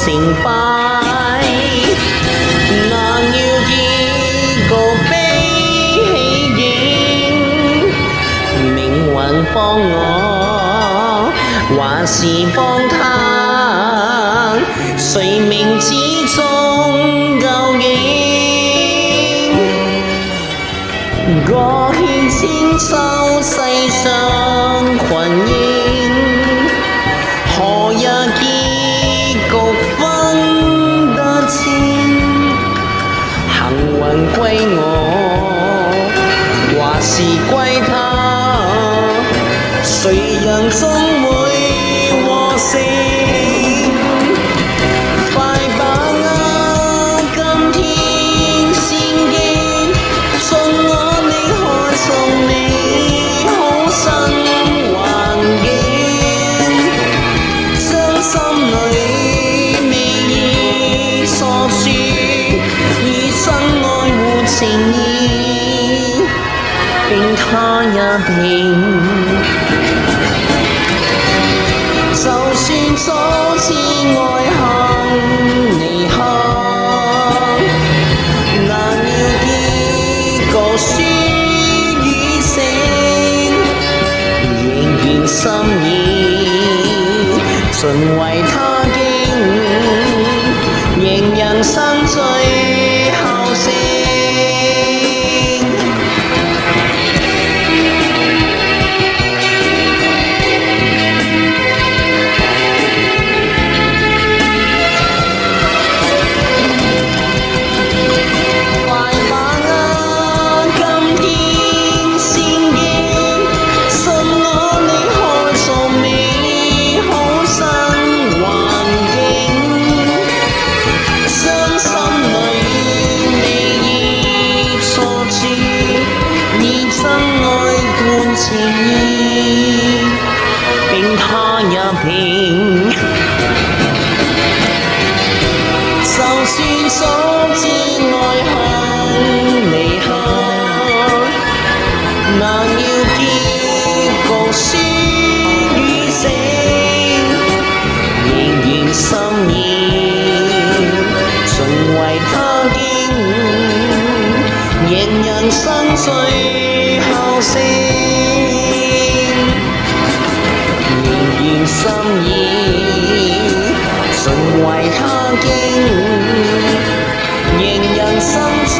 成敗，難料結局悲喜影，命運幫我，還是幫他？誰明之中究竟？過勸千秋世上群英，何日結局分得清？幸運歸我，還是歸他？誰人終會獲勝？快把握今天先機，信我你可送美好新環境，將心裏美意訴說，以真愛護情義，並他一拼。就算早知愛恨離合，難料結局輸與勝，仍然心意盡為他經，迎人生最後勝。情意並他一拼，就算早知愛恨離合，難料結局輸與勝，仍然心意盡為他經，迎人生最後勝。心意盡為他經，迎人生最